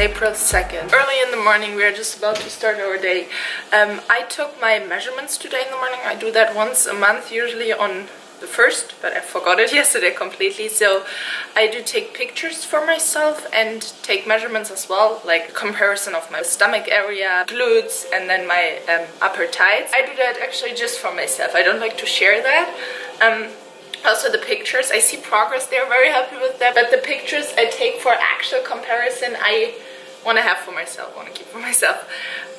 April 2nd. Early in the morning, we are just about to start our day. I took my measurements today in the morning. I do that once a month, usually on the 1st, but I forgot it yesterday completely. So I do take pictures for myself and take measurements as well, like comparison of my stomach area, glutes, and then my upper thighs. I do that actually just for myself. I don't like to share that. Also the pictures, I see progress there, very happy with that. But the pictures I take for actual comparison, I want to have for myself, want to keep for myself.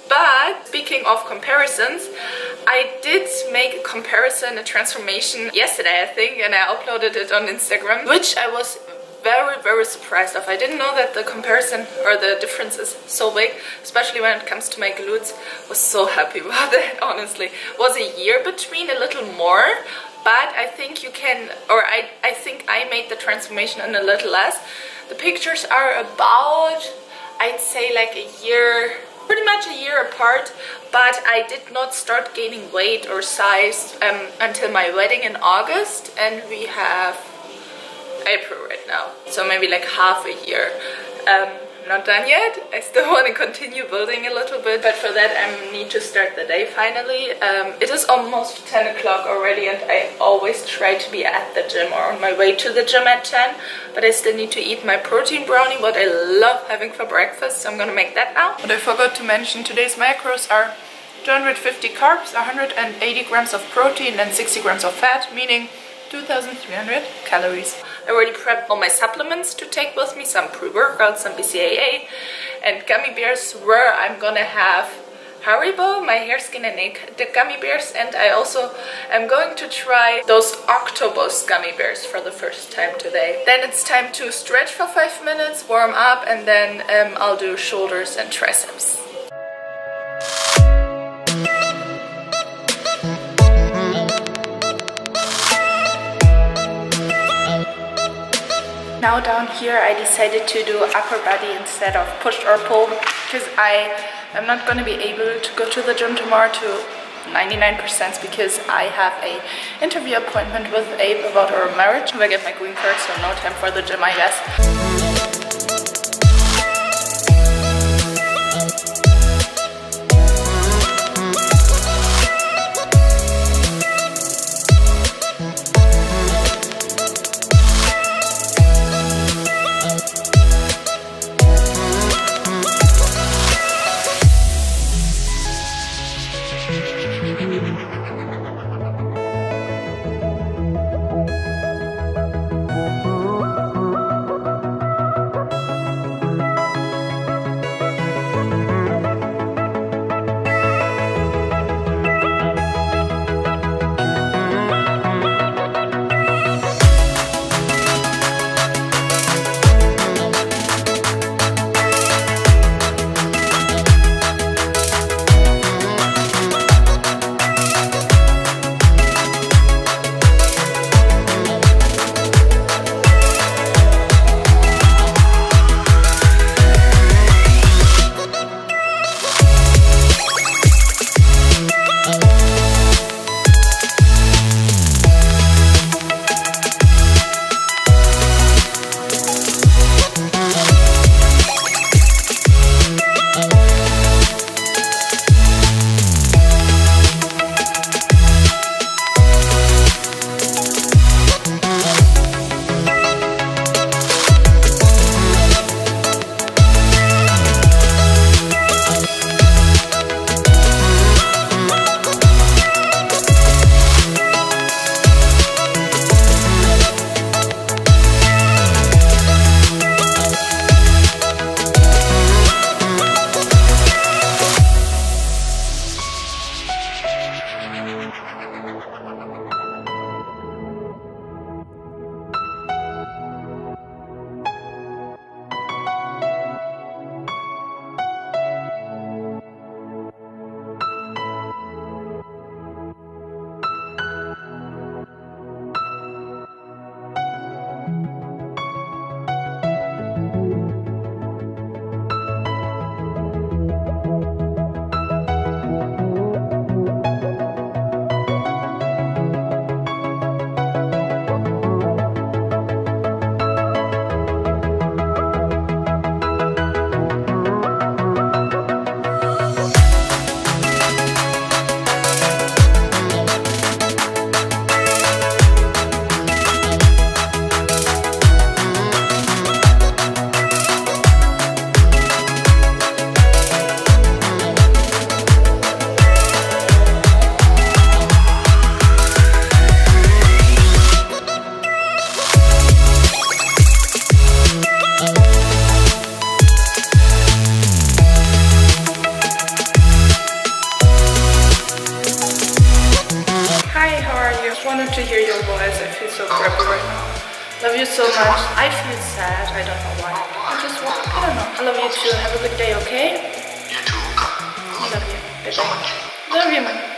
But speaking of comparisons, I did make a comparison, a transformation yesterday, I think, and I uploaded it on Instagram, which I was very surprised of. I didn't know that the comparison or the difference is so big, especially when it comes to my glutes. Was so happy about that, honestly. Was a year between, a little more. But I think you can, or I think I made the transformation in a little less. The pictures are about, I'd say like a year, pretty much a year apart. But I did not start gaining weight or size until my wedding in August. And we have April right now. So maybe like half a year. Not done yet. I still want to continue building a little bit, but for that I need to start the day finally. It is almost 10 o'clock already, and I always try to be at the gym or on my way to the gym at 10, but I still need to eat my protein brownie, what I love having for breakfast, so I'm gonna make that now. But I forgot to mention, today's macros are 250 carbs, 180 grams of protein and 60 grams of fat, meaning 2,300 calories. I already prepped all my supplements to take with me, some pre-workouts, some BCAA, and gummy bears where I'm gonna have Haribo, my hair, skin and nail gummy bears, and I also am going to try those octopus gummy bears for the first time today. Then it's time to stretch for 5 minutes, warm up, and then I'll do shoulders and triceps. Now down here I decided to do upper body instead of push or pull, because I am not going to be able to go to the gym tomorrow to 99% because I have a interview appointment with Abe about our marriage. I get my green card, so no time for the gym, I guess. just wanted to hear your voice. I feel so crappy right now. Love you so much. I feel sad. I don't know why. I don't know. I love you too. Have a good day, okay? You too. I love you. Bye-bye. Love you, man.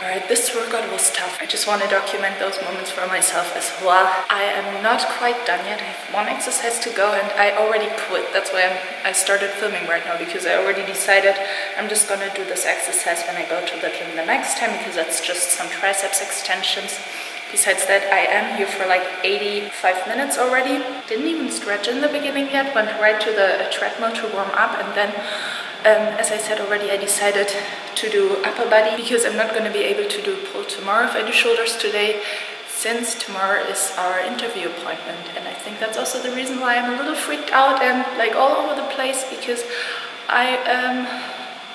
Alright, this workout was tough. I just want to document those moments for myself as well. I am not quite done yet. I have one exercise to go and I already quit. That's why I started filming right now, because I already decided I'm just gonna do this exercise when I go to the gym the next time, because that's just some triceps extensions. Besides that, I am here for like 85 minutes already. Didn't even stretch in the beginning yet, went right to the treadmill to warm up, and then as I said already, I decided to do upper body because I'm not going to be able to do pull tomorrow if I do shoulders today, since tomorrow is our interview appointment. And I think that's also the reason why I'm a little freaked out and like all over the place, because I am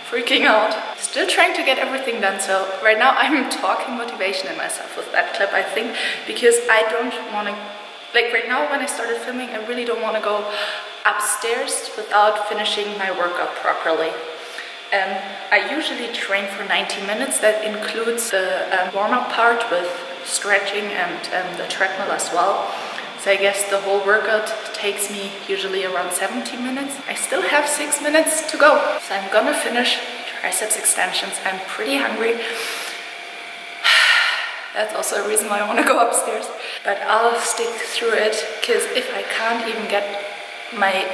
freaking out. Still trying to get everything done. So right now I'm talking motivation in myself with that clip, I think, because I don't want to, like right now when I started filming, I really don't want to go upstairs without finishing my workout properly. I usually train for 90 minutes. That includes the warm-up part with stretching and the treadmill as well. So I guess the whole workout takes me usually around 70 minutes. I still have 6 minutes to go. So I'm gonna finish triceps extensions. I'm pretty hungry. That's also a reason why I want to go upstairs. But I'll stick through it, because if I can't even get my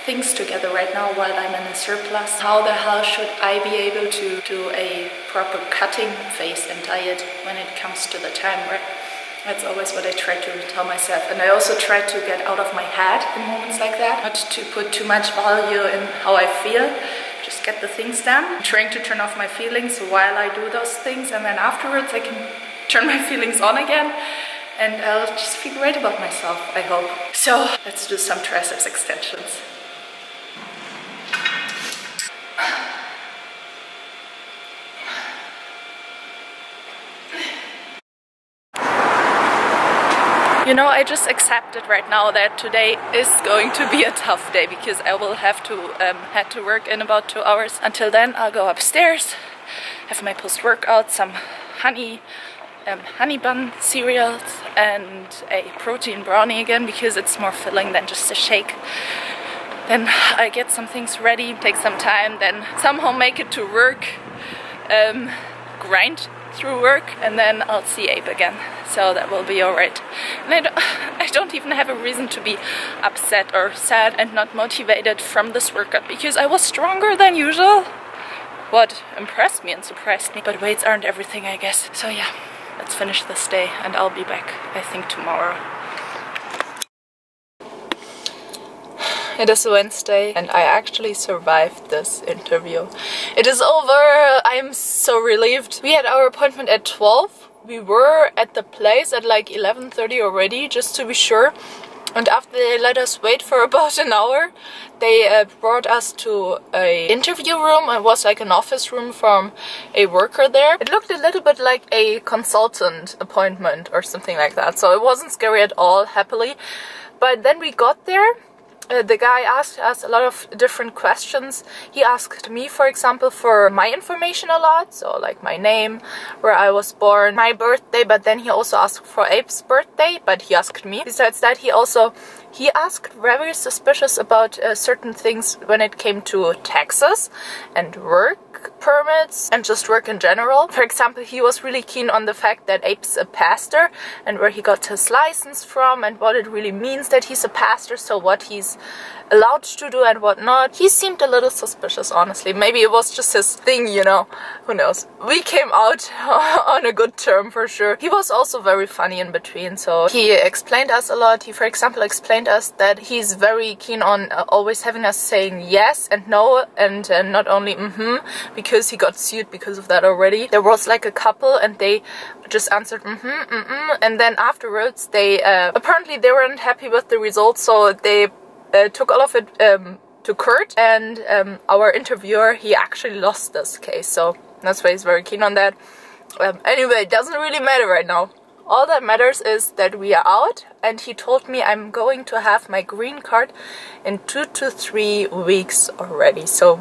things together right now while I'm in a surplus, how the hell should I be able to do a proper cutting phase and diet when it comes to the time, right? That's always what I try to tell myself. And I also try to get out of my head in moments like that, not to put too much value in how I feel, just get the things done. I'm trying to turn off my feelings while I do those things, and then afterwards I can turn my feelings on again. And I'll just feel great about myself, I hope. So let's do some triceps extensions. You know, I just accepted right now that today is going to be a tough day, because I will have to head to work in about 2 hours. Until then, I'll go upstairs, have my post-workout, some honey bun cereals and a protein brownie again, because it's more filling than just a shake. Then I get some things ready, take some time, then somehow make it to work, grind through work, and then I'll see Abe again. So that will be alright. And I don't even have a reason to be upset or sad and not motivated from this workout, because I was stronger than usual. What impressed me and surprised me. But weights aren't everything, I guess. So yeah. Let's finish this day and I'll be back, I think, tomorrow. It is Wednesday and I actually survived this interview. It is over. I'm so relieved. We had our appointment at 12. We were at the place at like 11:30 already, just to be sure. And after they let us wait for about an hour, they brought us to an interview room. It was like an office room from a worker there. It looked a little bit like a consultant appointment or something like that. So it wasn't scary at all, happily. But then we got there. The guy asked us a lot of different questions. He asked me, for example, for my information a lot, so like my name, where I was born, my birthday, but then he also asked for Abe's birthday, but he asked me. Besides that, he asked very suspicious about certain things when it came to taxes and work permits and just work in general. For example, he was really keen on the fact that Abe's a pastor and where he got his license from and what it really means that he's a pastor, so what he's allowed to do and what not. He seemed a little suspicious, honestly. Maybe it was just his thing, you know, who knows. We came out on a good term for sure. He was also very funny in between, so he explained us a lot. He, for example, explained us that he's very keen on always having us saying yes and no and not only because he got sued because of that already. There was like a couple and they just answered and then afterwards they apparently they weren't happy with the results, so they took all of it to court, and our interviewer, he actually lost this case, so that's why he's very keen on that. Anyway, it doesn't really matter right now. All that matters is that we are out, and he told me I'm going to have my green card in 2 to 3 weeks already. So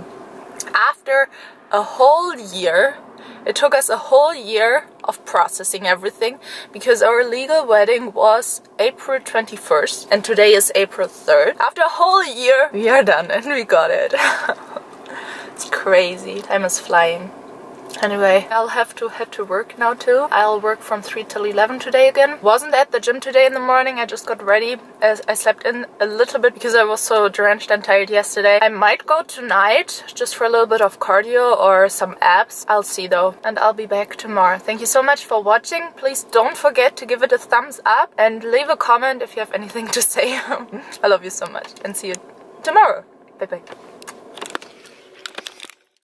after a whole year It took us a whole year of processing everything because our legal wedding was April 21st and today is April 3rd. After a whole year, we are done and we got it. It's crazy. Time is flying. Anyway, I'll have to head to work now too. I'll work from 3 till 11 today again. Wasn't at the gym today in the morning. I just got ready. I slept in a little bit because I was so drenched and tired yesterday. I might go tonight just for a little bit of cardio or some abs. I'll see though. And I'll be back tomorrow. Thank you so much for watching. Please don't forget to give it a thumbs up and leave a comment if you have anything to say. I love you so much and see you tomorrow. Bye bye.